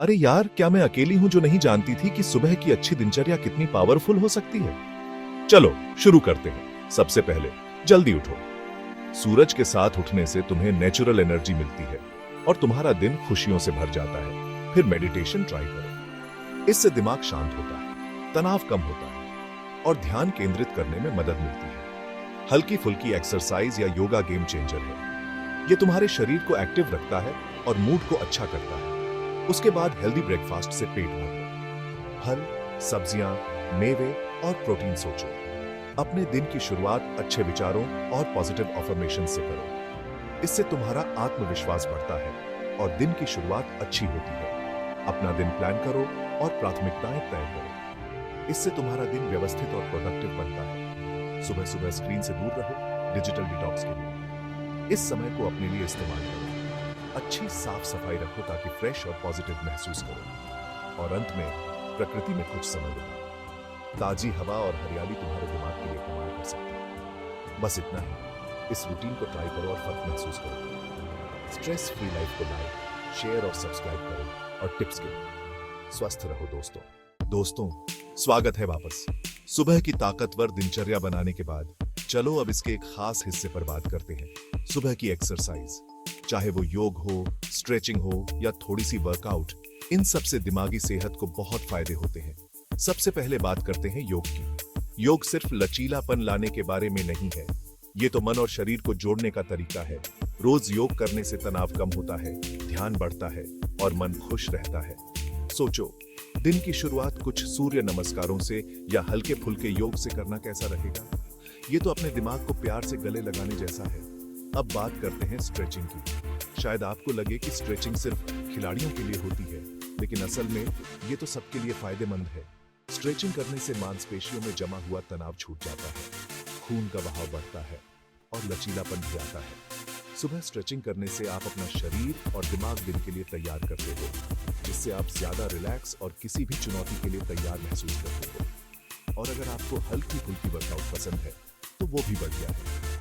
अरे यार, क्या मैं अकेली हूं जो नहीं जानती थी कि सुबह की अच्छी दिनचर्या कितनी पावरफुल हो सकती है। चलो शुरू करते हैं। सबसे पहले जल्दी उठो। सूरज के साथ उठने से तुम्हें नेचुरल एनर्जी मिलती है और तुम्हारा दिन खुशियों से भर जाता है। फिर मेडिटेशन ट्राई करो। इससे दिमाग शांत होता है, तनाव कम होता है और ध्यान केंद्रित करने में मदद मिलती है। हल्की फुल्की एक्सरसाइज या योगा गेम चेंजर है। ये तुम्हारे शरीर को एक्टिव रखता है और मूड को अच्छा करता है। उसके बाद हेल्दी ब्रेकफास्ट से पेट भर लो। फल, सब्जियां, मेवे और प्रोटीन सोचो। अपने दिन की शुरुआत अच्छे विचारों और पॉजिटिव अफर्मेशन से करो। इससे तुम्हारा आत्मविश्वास बढ़ता है और दिन की शुरुआत अच्छी होती है। अपना दिन प्लान करो और प्राथमिकताएं तय करो। इससे तुम्हारा दिन व्यवस्थित और प्रोडक्टिव बनता है। सुबह सुबह स्क्रीन से दूर रहो, डिजिटल डिटॉक्स के लिए। इस समय को अपने लिए इस्तेमाल करो। अच्छी साफ सफाई रखो ताकि फ्रेश और पॉजिटिव महसूस करो। और अंत में प्रकृति में कुछ समय बिताओ। ताजी हवा और हरियाली तुम्हारे दिमाग के लिए कमाल कर सकती है। बस इतना ही। इस रूटीन को ट्राई करो और फर्क महसूस करो। स्ट्रेस फ्री लाइफ को लाइक, शेयर और सब्सक्राइब करो। और टिप्स के लिए स्वस्थ रहो दोस्तों, स्वागत है वापस। सुबह की ताकतवर दिनचर्या बनाने के बाद चलो अब इसके एक खास हिस्से पर बात करते हैं। सुबह की एक्सरसाइज, चाहे वो योग हो, स्ट्रेचिंग हो या थोड़ी सी वर्कआउट, इन सब से दिमागी सेहत को बहुत फायदे होते हैं। सबसे पहले बात करते हैं योग की। योग सिर्फ लचीलापन लाने के बारे में नहीं है। ये तो मन और शरीर को जोड़ने का तरीका है। रोज योग करने से तनाव कम होता है, ध्यान बढ़ता है और मन खुश रहता है। सोचो, दिन की शुरुआत कुछ सूर्य नमस्कारों से या हल्के फुल्के योग से करना कैसा रहेगा? ये तो अपने दिमाग को प्यार से गले लगाने जैसा है। अब बात करते हैं स्ट्रेचिंग की। शायद आपको लगे कि स्ट्रेचिंग सिर्फ खिलाड़ियों के लिए होती है, लेकिन असल में ये तो सबके लिए फायदेमंद है। स्ट्रेचिंग करने से मांसपेशियों में जमा हुआ तनाव छूट जाता है, खून का बहाव बढ़ता है और लचीलापन भी आता है। सुबह स्ट्रेचिंग करने से आप अपना शरीर और दिमाग दिन के लिए तैयार करते हो, जिससे आप ज्यादा रिलैक्स और किसी भी चुनौती के लिए तैयार महसूस करते हो। और अगर आपको हल्की फुल्की वर्कआउट पसंद है तो वो भी बढ़िया है।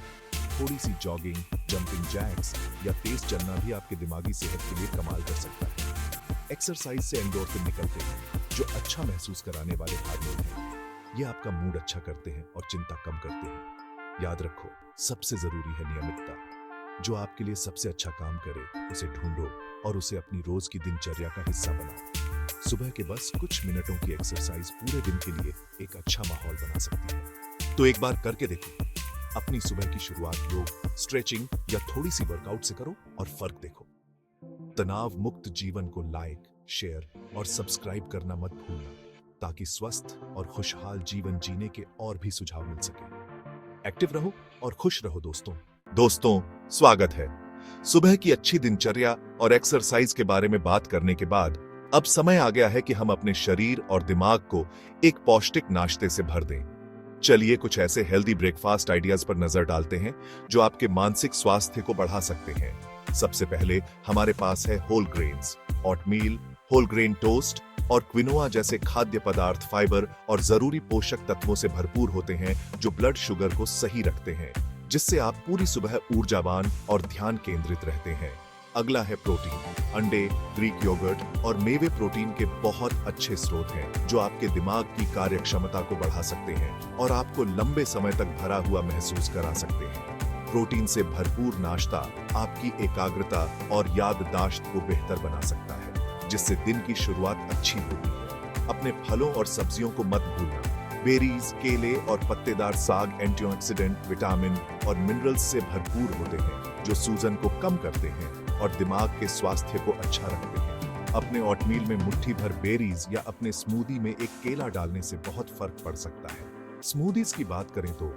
थोड़ी सी जॉगिंग, जंपिंग जैक्स या तेज चलना भी आपके दिमागी सेहत के लिए कमाल कर सकता है। एक्सरसाइज से एंडोर्फिन निकलते हैं, जो अच्छा महसूस कराने वाले हार्मोन हैं। ये आपका मूड अच्छा करते हैं और चिंता कम करते हैं। याद रखो, सबसे जरूरी है नियमितता। जो आपके लिए सबसे अच्छा काम करे उसे ढूंढो और उसे अपनी रोज की दिनचर्या का हिस्सा बनाओ। सुबह के बस कुछ मिनटों की एक्सरसाइज पूरे दिन के लिए एक अच्छा माहौल बना सकती है। तो एक बार करके देखो। अपनी सुबह की शुरुआत योग, स्ट्रेचिंग या थोड़ी सी वर्कआउट से करो और फर्क देखो। तनाव मुक्त जीवन को लाइक, शेयर और सब्सक्राइब करना मत भूलना, ताकि स्वस्थ और खुशहाल जीवन जीने के और भी सुझाव मिल सके। एक्टिव रहो और खुश रहो दोस्तों, स्वागत है। सुबह की अच्छी दिनचर्या और एक्सरसाइज के बारे में बात करने के बाद अब समय आ गया है कि हम अपने शरीर और दिमाग को एक पौष्टिक नाश्ते से भर दें। चलिए कुछ ऐसे हेल्दी ब्रेकफास्ट आइडियाज पर नजर डालते हैं जो आपके मानसिक स्वास्थ्य को बढ़ा सकते हैं। सबसे पहले हमारे पास है whole grains. Oatmeal, whole grain toast और क्विनोआ जैसे खाद्य पदार्थ फाइबर और जरूरी पोषक तत्वों से भरपूर होते हैं, जो ब्लड शुगर को सही रखते हैं, जिससे आप पूरी सुबह ऊर्जावान और ध्यान केंद्रित रहते हैं। अगला है प्रोटीन। अंडे, ग्रीक योगर्ट और मेवे प्रोटीन के बहुत अच्छे स्रोत हैं, जो आपके दिमाग की कार्यक्षमता को बढ़ा सकते हैं और आपको लंबे समय तक भरा हुआ महसूस करा सकते हैं। प्रोटीन से भरपूर नाश्ता आपकी एकाग्रता और याददाश्त को बेहतर बना सकता है, जिससे दिन की शुरुआत अच्छी होती है। अपने फलों और सब्जियों को मत भूलना। बेरीज, केले और पत्तेदार साग एंटीऑक्सीडेंट, विटामिन और मिनरल्स से भरपूर होते हैं, जो सूजन को कम करते हैं और दिमाग के स्वास्थ्य को अच्छा रखते हैं। अपने ओटमील में मुट्ठी भर बेरीज या अपने स्मूदी में एक केला डालने से बहुत फर्क पड़ सकता है। स्मूदीज की बात करें तो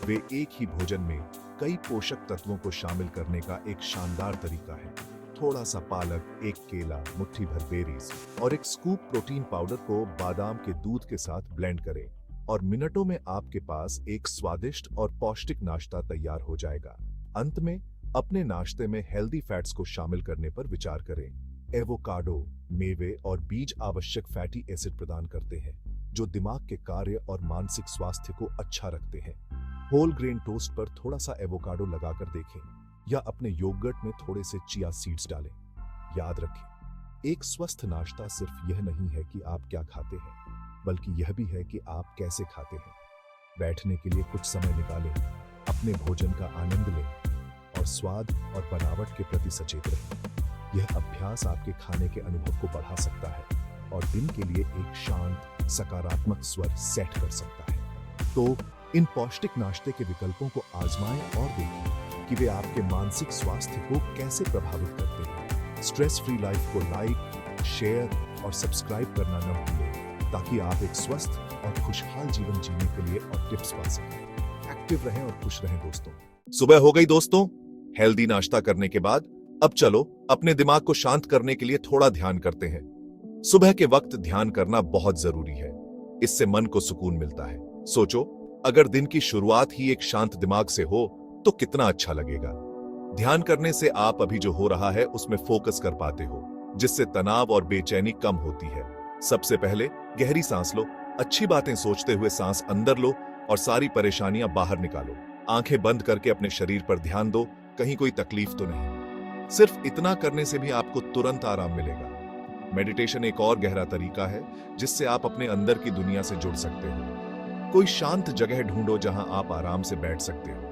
वे एक ही भोजन में कई पोषक तत्वों को शामिल करने का एक शानदार तरीका है। थोड़ा सा पालक, एक केला, मुट्ठी भर बेरीज और एक स्कूप प्रोटीन पाउडर को बादाम के दूध के साथ ब्लेंड करें और मिनटों में आपके पास एक स्वादिष्ट और पौष्टिक नाश्ता तैयार हो जाएगा। अंत में अपने नाश्ते में हेल्दी फैट्स को शामिल करने पर विचार करें। एवोकाडो, मेवे और बीज आवश्यक फैटी एसिड प्रदान करते हैं, जो दिमाग के कार्य और मानसिक स्वास्थ्य को अच्छा रखते हैं। होल ग्रेन टोस्ट पर थोड़ा सा एवोकाडो लगाकर देखें या अपने योगर्ट में थोड़े से चिया सीड्स डालें। याद रखें, एक स्वस्थ नाश्ता सिर्फ यह नहीं है कि आप क्या खाते हैं, बल्कि यह भी है कि आप कैसे खाते हैं। बैठने के लिए कुछ समय निकालें, अपने भोजन का आनंद लें और स्वाद और बनावट के प्रति सचेत रहें। यह अभ्यास आपके खाने के अनुभव को बढ़ा सकता है और दिन के लिए एक शांत, सकारात्मक स्वर सेट कर सकता है। तो इन पौष्टिक नाश्ते के विकल्पों को आजमाएं और देखें कि वे आपके मानसिक स्वास्थ्य को कैसे प्रभावित करते हैं। स्ट्रेस फ्री लाइफ को लाइक, शेयर और सब्सक्राइब करना न भूलें, ताकि आप एक स्वस्थ और खुशहाल जीवन जीने के लिए और टिप्स पा सकें। एक्टिव रहें और खुश रहें दोस्तों। सुबह हो गई दोस्तों। हेल्दी नाश्ता करने के बाद अब चलो अपने दिमाग को शांत करने के लिए थोड़ा ध्यान करते हैं। सुबह के वक्त ध्यान करना बहुत जरूरी है। इससे मन को सुकून मिलता है। सोचो, अगर दिन की शुरुआत ही एक शांत दिमाग से हो तो कितना अच्छा लगेगा। ध्यान करने से आप अभी जो हो रहा है उसमें फोकस कर पाते हो, जिससे तनाव और बेचैनी कम होती है। सबसे पहले गहरी सांस लो। अच्छी बातें सोचते हुए सांस अंदर लो और सारी परेशानियां बाहर निकालो। आंखें बंद करके अपने शरीर पर ध्यान दो, कहीं कोई तकलीफ तो नहीं। सिर्फ इतना करने से भी आपको तुरंत आराम मिलेगा। मेडिटेशन एक और गहरा तरीका है जिससे आप अपने अंदर की दुनिया से जुड़ सकते हो। कोई शांत जगह ढूंढो जहां आप आराम से बैठ सकते हो।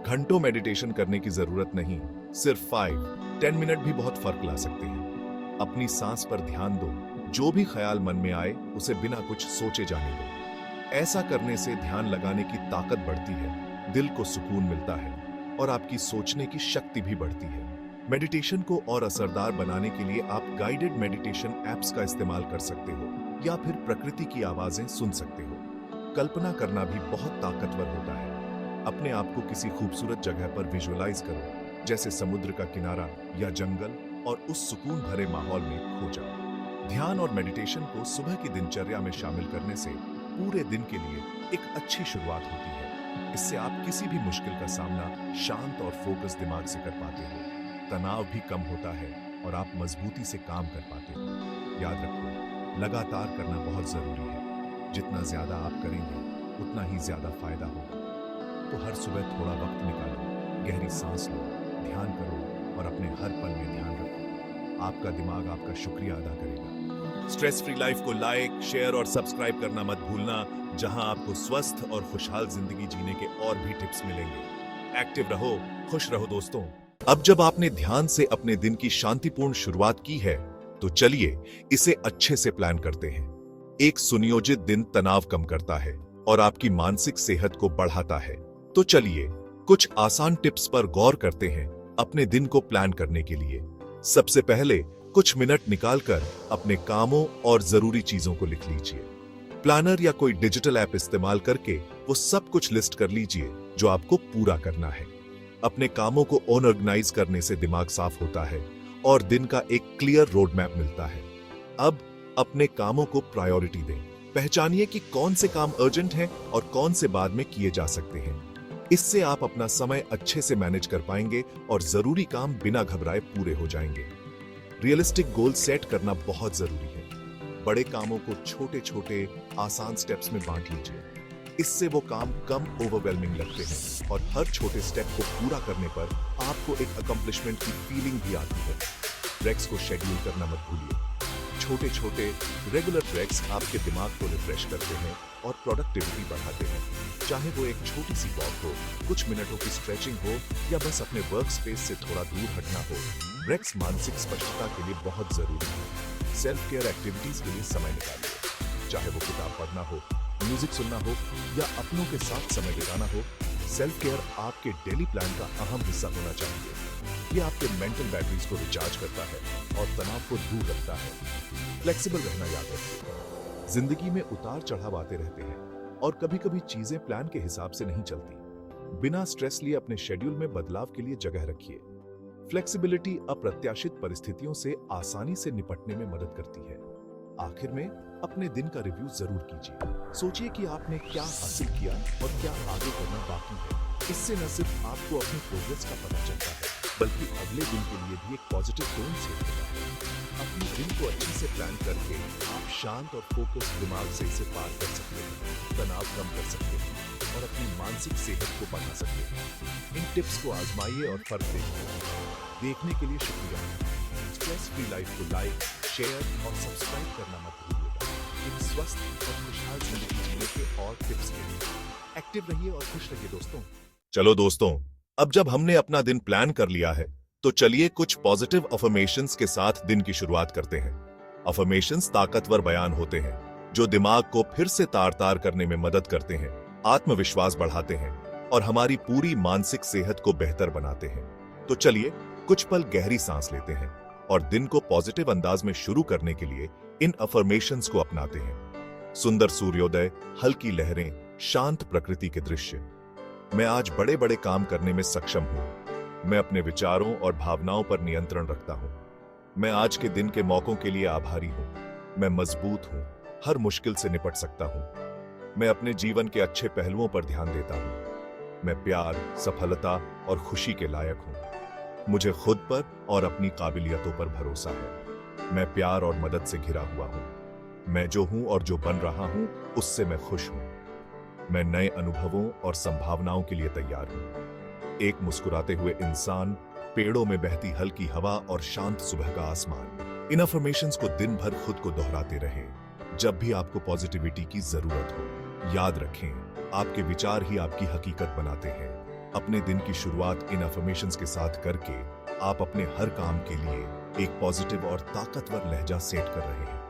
घंटों मेडिटेशन करने की जरूरत नहीं, सिर्फ 5-10 मिनट भी बहुत फर्क ला सकते हैं। अपनी सांस पर ध्यान दो, जो भी ख्याल मन में आए उसे बिना कुछ सोचे जाने दो। ऐसा करने से ध्यान लगाने की ताकत बढ़ती है, दिल को सुकून मिलता है और आपकी सोचने की शक्ति भी बढ़ती है। मेडिटेशन को और असरदार बनाने के लिए आप गाइडेड मेडिटेशन एप्स का इस्तेमाल कर सकते हो या फिर प्रकृति की आवाजें सुन सकते हो। कल्पना करना भी बहुत ताकतवर होता है। अपने आप को किसी खूबसूरत जगह पर विजुअलाइज करो, जैसे समुद्र का किनारा या जंगल, और उस सुकून भरे माहौल में खो जाओ। ध्यान और मेडिटेशन को सुबह की दिनचर्या में शामिल करने से पूरे दिन के लिए एक अच्छी शुरुआत होती है। इससे आप किसी भी मुश्किल का सामना शांत और फोकस दिमाग से कर पाते हो। तनाव भी कम होता है और आप मजबूती से काम कर पाते हो। याद रखो, लगातार करना बहुत जरूरी है। जितना ज्यादा आप करेंगे उतना ही ज्यादा फायदा होगा। तो हर सुबह थोड़ा वक्त निकालो, गहरी सांस लो, ध्यान करो और अपने हर पल में ध्यान रखो। आपका दिमाग आपका शुक्रिया अदा करेगा। स्ट्रेस फ्री लाइफ को लाइक, शेयर और सब्सक्राइब करना मत भूलना, जहां आपको स्वस्थ और खुशहाल जिंदगी जीने के और भी टिप्स मिलेंगे। एक्टिव रहो, खुश रहो दोस्तों। अब जब आपने ध्यान से अपने दिन की शांतिपूर्ण शुरुआत की है, तो चलिए इसे अच्छे से प्लान करते हैं। एक सुनियोजित दिन तनाव कम करता है और आपकी मानसिक सेहत को बढ़ाता है। तो चलिए कुछ आसान टिप्स पर गौर करते हैं अपने दिन को प्लान करने के लिए। सबसे पहले कुछ मिनट निकालकर अपने कामों और जरूरी चीजों को लिख लीजिए। प्लानर या कोई डिजिटल ऐप इस्तेमाल करके वो सब कुछ लिस्ट कर लीजिए जो आपको पूरा करना है। अपने कामों को ऑर्गेनाइज करने से दिमाग साफ होता है और दिन का एक क्लियर रोड मैप मिलता है। अब अपने कामों को प्रायोरिटी दें। पहचानिए कि कौन से काम अर्जेंट हैं और कौन से बाद में किए जा सकते हैं। इससे आप अपना समय अच्छे से मैनेज कर पाएंगे और जरूरी काम बिना घबराए पूरे हो जाएंगे। रियलिस्टिक गोल सेट करना बहुत जरूरी है। बड़े कामों को छोटे छोटे आसान स्टेप्स में बांट लीजिए। इससे वो काम कम ओवरवेलमिंग लगते हैं और हर छोटे स्टेप को पूरा करने पर आपको एक अकम्प्लिशमेंट की फीलिंग भी आती है। ट्रैक्स को शेड्यूल करना मत भूलिए। छोटे छोटे रेगुलर ट्रैक्स आपके दिमाग को रिफ्रेश करते हैं और प्रोडक्टिविटी बढ़ाते हैं। चाहे वो एक छोटी सी वॉक हो, कुछ मिनटों की स्ट्रेचिंग हो या बस अपने वर्क स्पेस से थोड़ा दूर हटना हो, ट्रैक्स मानसिक स्पष्टता के लिए बहुत जरूरी है। सेल्फ केयर एक्टिविटीज के लिए समय निकालिए। चाहे वो किताब पढ़ना हो, म्यूजिक सुनना हो या अपनों के साथ समय बिताना हो, सेल्फ केयर आपके डेली प्लान का अहम हिस्सा होना चाहिए। ये आपके मेंटल बैटरीज को रिचार्ज करता है और तनाव को दूर रखता है। फ्लेक्सिबल रहना याद रखिए। जिंदगी में उतार चढ़ाव आते रहते हैं और कभी कभी चीजें प्लान के हिसाब से नहीं चलती। बिना स्ट्रेस लिए अपने शेड्यूल में बदलाव के लिए जगह रखिए। फ्लेक्सिबिलिटी अप्रत्याशित परिस्थितियों से आसानी से निपटने में मदद करती है। आखिर में अपने दिन का रिव्यू जरूर कीजिए। सोचिए कि आपने क्या हासिल किया और क्या आगे करना बाकी है। इससे न सिर्फ आपको अपनी प्रोग्रेस का पता चलता है, बल्कि अगले दिन के लिए भी एक पॉजिटिव टोन सेट होता है। अपने दिन को अच्छे से प्लान करके आप शांत और फोकस दिमाग से इसे पार कर सकते हैं, तनाव कम कर सकते हैं और अपनी मानसिक सेहत को बढ़ा सकते हैं। इन टिप्स को आजमाइए और फर्क देखिए। देखने के लिए शुक्रिया। स्ट्रेस फ्री लाइफ को लाइक, शेयर और सब्सक्राइब करना मत भूलिएगा। एक स्वस्थ और खुशहाल जिंदगी जीने के और टिप्स के लिए एक्टिव रहिए और खुश रहिए दोस्तों। चलो दोस्तों, अब जब हमने अपना दिन प्लान कर लिया है तो चलिए कुछ पॉजिटिव अफर्मेशंस के साथ दिन की शुरुआत करते हैं। अफर्मेशंस ताकतवर बयान होते हैं जो दिमाग को फिर से तार-तार करने में मदद करते हैं, आत्मविश्वास बढ़ाते हैं और हमारी पूरी मानसिक सेहत को बेहतर बनाते हैं। तो चलिए कुछ पल गहरी सांस लेते हैं और दिन को पॉजिटिव अंदाज में शुरू करने के लिए इन अफर्मेशंस को अपनाते हैं। सुंदर सूर्योदय, हल्की लहरें, शांत प्रकृति के दृश्य। मैं आज बड़े-बड़े काम करने में सक्षम हूं। मैं अपने विचारों और भावनाओं पर नियंत्रण रखता हूं। मैं आज के दिन के मौकों के लिए आभारी हूं। मैं मजबूत हूं, हर मुश्किल से निपट सकता हूं। मैं अपने जीवन के अच्छे पहलुओं पर ध्यान देता हूं। मैं प्यार, सफलता और खुशी के लायक हूं। मुझे खुद पर और अपनी काबिलियतों पर भरोसा है। मैं प्यार और मदद से घिरा हुआ हूं। मैं जो हूं और जो बन रहा हूं उससे मैं खुश हूं। मैं नए अनुभवों और संभावनाओं के लिए तैयार हूं। एक मुस्कुराते हुए इंसान, पेड़ों में बहती हल्की हवा और शांत सुबह का आसमान। इन अफर्मेशंस को दिन भर खुद को दोहराते रहें जब भी आपको पॉजिटिविटी की जरूरत हो। याद रखें, आपके विचार ही आपकी हकीकत बनाते हैं। अपने दिन की शुरुआत इन अफर्मेशंस के साथ करके आप अपने हर काम के लिए एक पॉजिटिव और ताकतवर लहजा सेट कर रहे हैं।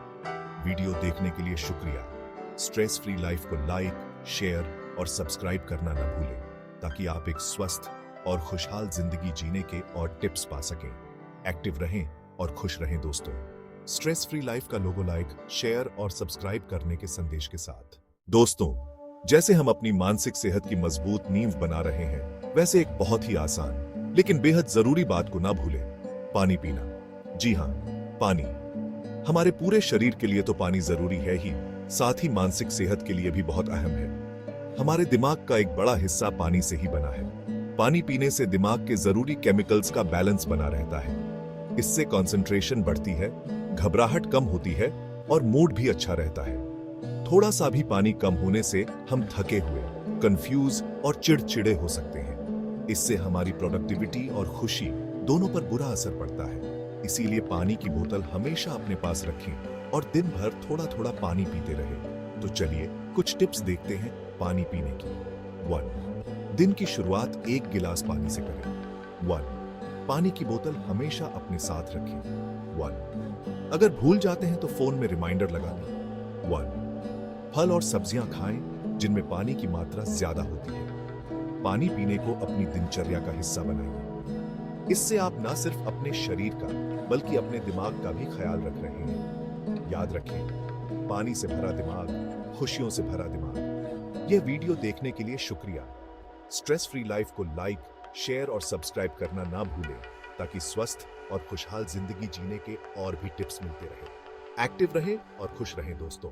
वीडियो देखने के लिए शुक्रिया। स्ट्रेस फ्री लाइफ को लाइक, शेयर और सब्सक्राइब करना न भूलें ताकि आप एक स्वस्थ और खुशहाल जिंदगी जीने के और टिप्स पा सकें। एक्टिव रहें और खुश रहें दोस्तों। स्ट्रेस फ्री लाइफ का लोगो लाइक, शेयर और सब्सक्राइब करने के संदेश के साथ। दोस्तों, जैसे हम अपनी मानसिक सेहत की मजबूत नींव बना रहे हैं, वैसे एक बहुत ही आसान लेकिन बेहद जरूरी बात को ना भूलें, पानी पीना। जी हाँ, पानी। हमारे पूरे शरीर के लिए तो पानी जरूरी है ही, साथ ही मानसिक सेहत के लिए भी बहुत अहम है। हमारे दिमाग का एक बड़ा हिस्सा पानी से ही बना है। पानी पीने से दिमाग के जरूरी केमिकल्स का बैलेंस बना रहता है। इससे कंसंट्रेशन बढ़ती है, घबराहट कम होती है और मूड भी अच्छा रहता है। थोड़ा सा भी पानी कम होने से हम थके हुए, कंफ्यूज और चिड़चिड़े हो सकते हैं। इससे हमारी प्रोडक्टिविटी और खुशी दोनों पर बुरा असर पड़ता है। इसीलिए पानी की बोतल हमेशा अपने पास रखें और दिन भर थोड़ा थोड़ा पानी पीते रहें। तो चलिए कुछ टिप्स देखते हैं पानी पीने की। 1. दिन की शुरुआत 1 गिलास पानी से करें। 1. पानी की बोतल हमेशा अपने साथ रखें। 1. अगर भूल जाते हैं तो फोन में रिमाइंडर लगा दें। 1. फल और सब्जियां खाएं जिनमें पानी की मात्रा ज्यादा होती है। पानी पीने को अपनी दिनचर्या का हिस्सा बनाइए। इससे आप न सिर्फ अपने शरीर का बल्कि अपने दिमाग का भी ख्याल रख रहे हैं। याद रखें, पानी से भरा दिमाग, खुशियों से भरा दिमाग। यह वीडियो देखने के लिए शुक्रिया। स्ट्रेस फ्री लाइफ को लाइक, शेयर और सब्सक्राइब करना ना भूलें ताकि स्वस्थ और खुशहाल जिंदगी जीने के और भी टिप्स मिलते रहे। एक्टिव रहें और खुश रहें दोस्तों।